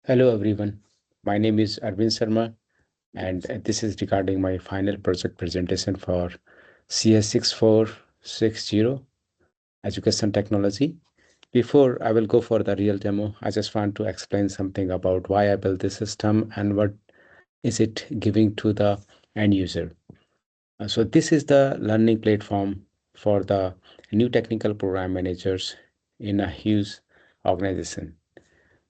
Hello everyone, my name is Arvind Sharma and this is regarding my final project presentation for CS6460 Education Technology. Before I will go for the real demo, I just want to explain something about why I built this system and what is it giving to the end user. So this is the learning platform for the new technical program managers in a huge organization.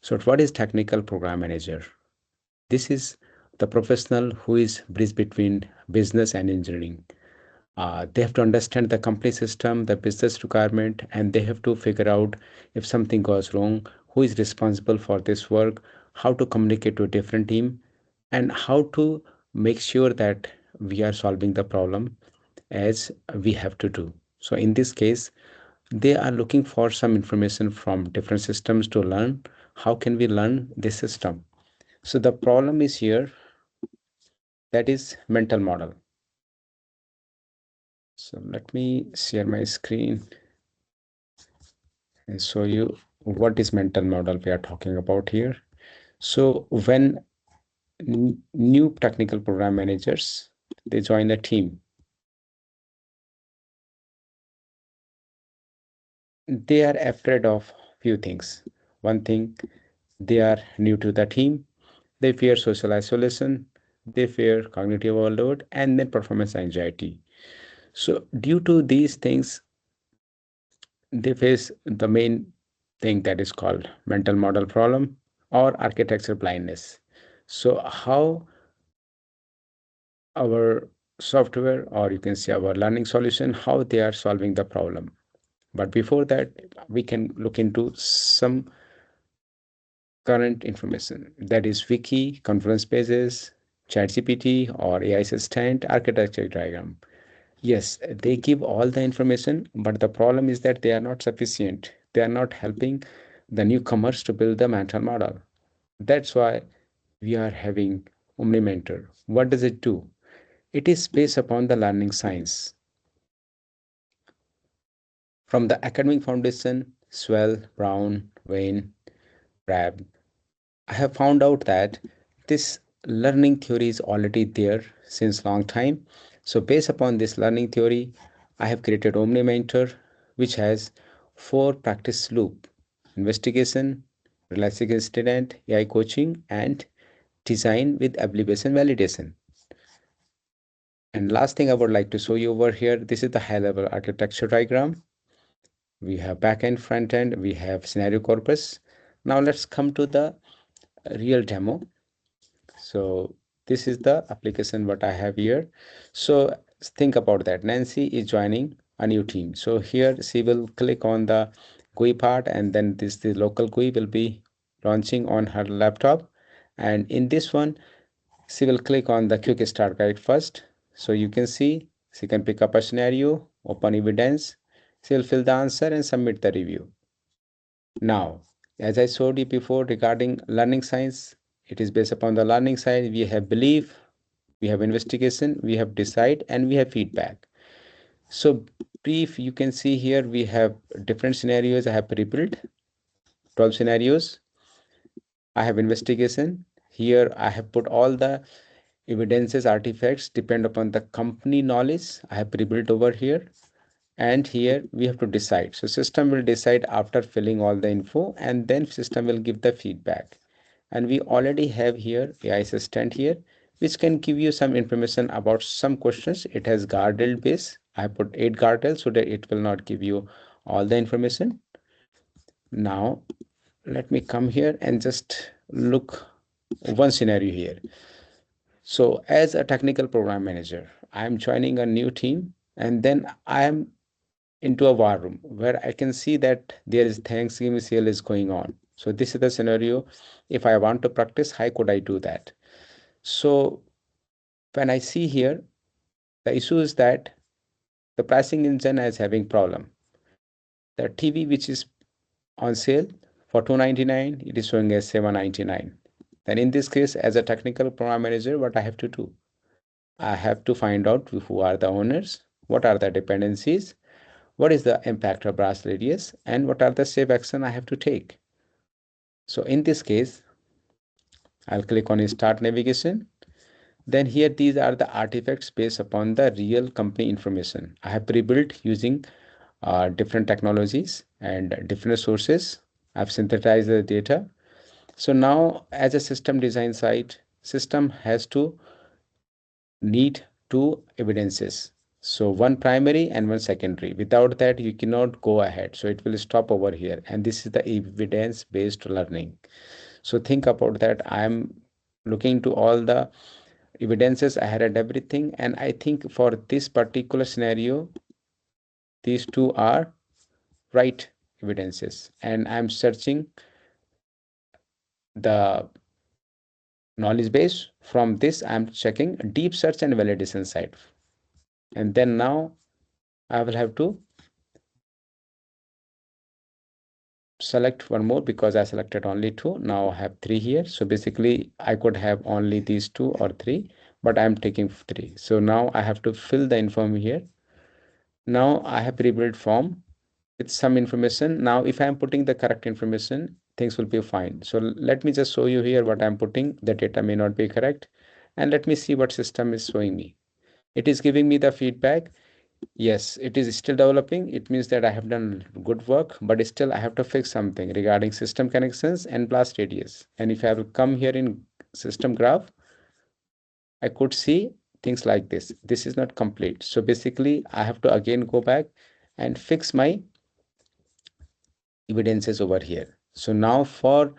So what is technical program manager? This is the professional who is bridge between business and engineering. They have to understand the company system, the business requirement, and they have to figure out if something goes wrong, who is responsible for this work, how to communicate to a different team, and how to make sure that we are solving the problem as we have to do. So in this case, they are looking for some information from different systems to learn how can we learn this system. So the problem is here, that is mental model. So let me share my screen and show you what is mental model we are talking about here. So when new technical program managers, they join a team, they are afraid of few things. One thing, they are new to the team, they fear social isolation, they fear cognitive overload, and then performance anxiety. So due to these things, they face the main thing that is called mental model problem or architecture blindness. So how our software, or you can say our learning solution, how they are solving the problem. But before that, we can look into some current information, that is wiki, conference pages, ChatGPT or AI assistant, architecture diagram. Yes, they give all the information, but the problem is that they are not sufficient. They are not helping the newcomers to build the mental model. That's why we are having OmniMentor. What does it do? It is based upon the learning science. From the academic foundation, Swell, Brown, Wayne, Rab, I have found out that this learning theory is already there since long time. So based upon this learning theory, I have created OmniMentor, which has four practice loop: investigation, realizing incident, AI coaching, and design with application validation. And last thing I would like to show you over here, this is the high level architecture diagram. We have backend, front end, we have scenario corpus. Now let's come to the real demo. So this is the application what I have here. So think about that. Nancy is joining a new team. So here she will click on the GUI part, and then the local GUI will be launching on her laptop. And in this one, she will click on the quick start guide first. So you can see she can pick up a scenario, open evidence, she will fill the answer and submit the review. Now, as I showed you before regarding learning science, it is based upon the learning science. We have belief, we have investigation, we have decide, and we have feedback. So brief, you can see here we have different scenarios. I have pre-built 12 scenarios. I have investigation. Here I have put all the evidences, artifacts depend upon the company knowledge. I have pre-built over here. And here we have to decide. So system will decide after filling all the info, and then system will give the feedback. And we already have here AI assistant here, which can give you some information about some questions. It has guardrail base. I put 8 guardrails so that it will not give you all the information. Now let me come here and just look one scenario here. So as a technical program manager, I am joining a new team, and then I am into a war room where I can see that there is Thanksgiving sale is going on. So this is the scenario. If I want to practice, how could I do that? So when I see here, the issue is that the pricing engine is having problem. The TV which is on sale for 299, it is showing as 799. Then in this case, as a technical program manager, what I have to do? I have to find out who are the owners, what are the dependencies, what is the impact of blast radius, and what are the safe action I have to take. So in this case, I'll click on start navigation. Then here these are the artifacts based upon the real company information. I have pre-built using different technologies and different sources. I've synthesized the data. So now as a system design site, system has to need two evidences. So one primary and one secondary. Without that, you cannot go ahead. So it will stop over here. And this is the evidence-based learning. So think about that. I'm looking to all the evidences. I had everything. And I think for this particular scenario, these two are right evidences. And I'm searching the knowledge base. From this, I'm checking deep search and validation side. And then now I will have to select one more because I selected only two. Now I have three here. So basically I could have only these two or three, but I'm taking three. So now I have to fill the info here. Now I have pre-built form with some information. Now if I'm putting the correct information, things will be fine. So let me just show you here what I'm putting. The data may not be correct. And let me see what system is showing me. It is giving me the feedback. Yes, it is still developing. It means that I have done good work, but still I have to fix something regarding system connections and blast radius. And if I will come here in system graph, I could see things like this. This is not complete. So basically, I have to again go back and fix my evidences over here. So now for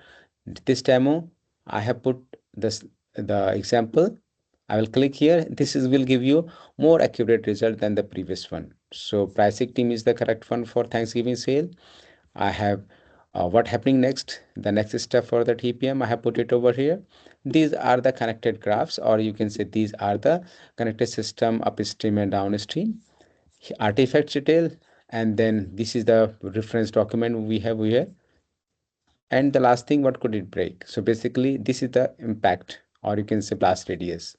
this demo, I have put this the example. I will click here. This is will give you more accurate result than the previous one. So pricing team is the correct one for Thanksgiving sale. I have what happening next. The next step for the TPM, I have put it over here. These are the connected graphs, or you can say these are the connected system upstream and downstream. Artifact detail, and then this is the reference document we have here. And the last thing, what could it break? So basically this is the impact, or you can say blast radius.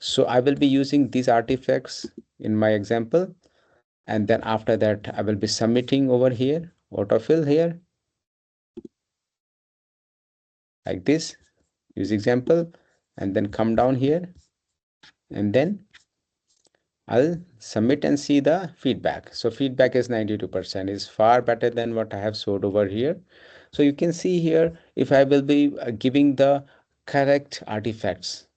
So I will be using these artifacts in my example, and then after that I will be submitting over here autofill here like this, use example, and then come down here, and then I'll submit and see the feedback. So feedback is 92%, is far better than what I have showed over here. So you can see here, if I will be giving the correct artifacts,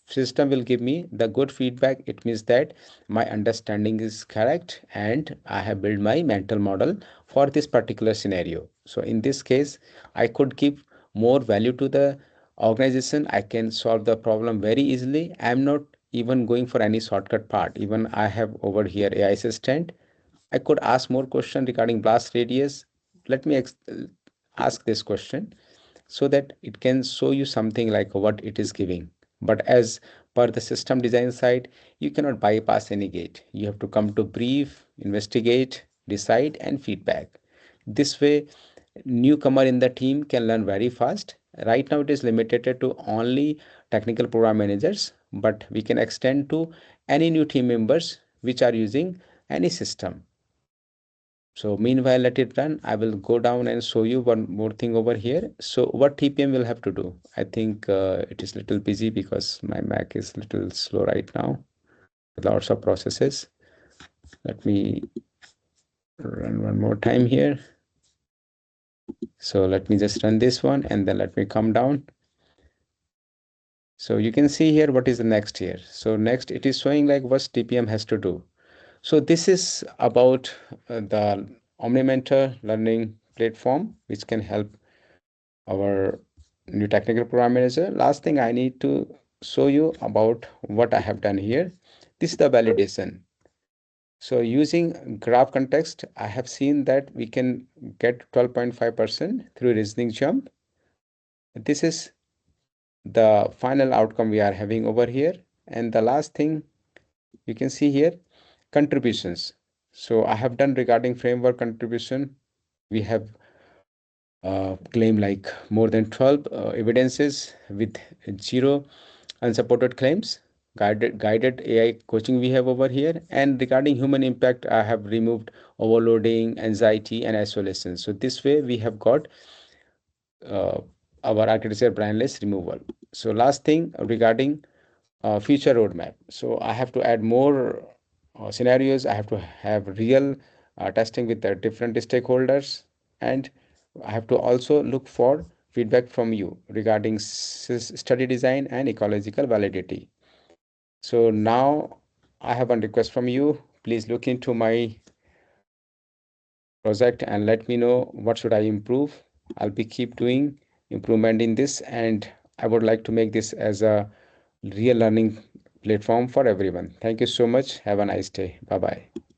system will give me the good feedback. It means that my understanding is correct and I have built my mental model for this particular scenario. So in this case, I could give more value to the organization. I can solve the problem very easily. I'm not even going for any shortcut part. Even I have over here AI assistant. I could ask more question regarding blast radius. Let me ask this question so that it can show you something like what it is giving. But as per the system design side, you cannot bypass any gate. You have to come to brief, investigate, decide, and feedback. This way, newcomer in the team can learn very fast. Right now, it is limited to only technical program managers, but we can extend to any new team members which are using any system. So meanwhile, let it run. I will go down and show you one more thing over here. So what TPM will have to do? I think it is little busy because my Mac is little slow right now. Lots of processes. Let me run one more time here. So let me just run this one and then let me come down. So you can see here what is the next here. So next it is showing like what TPM has to do. So this is about the OmniMentor learning platform, which can help our new technical program manager. Last thing I need to show you about what I have done here. This is the validation. So using graph context, I have seen that we can get 12.5% through reasoning jump. This is the final outcome we are having over here. And the last thing you can see here, contributions. So I have done regarding framework contribution. We have claim like more than 12 evidences with zero unsupported claims. Guided AI coaching we have over here. And regarding human impact, I have removed overloading, anxiety, and isolation. So this way we have got uh, our architecture blindness removal. So last thing regarding future roadmap. So I have to add more scenarios. I have to have real testing with the different stakeholders, and I have to also look for feedback from you regarding study design and ecological validity. So now I have one request from you. Please look into my project and let me know what should I improve. I'll be keep doing improvement in this, and I would like to make this as a real learning platform for everyone. Thank you so much. Have a nice day. Bye bye.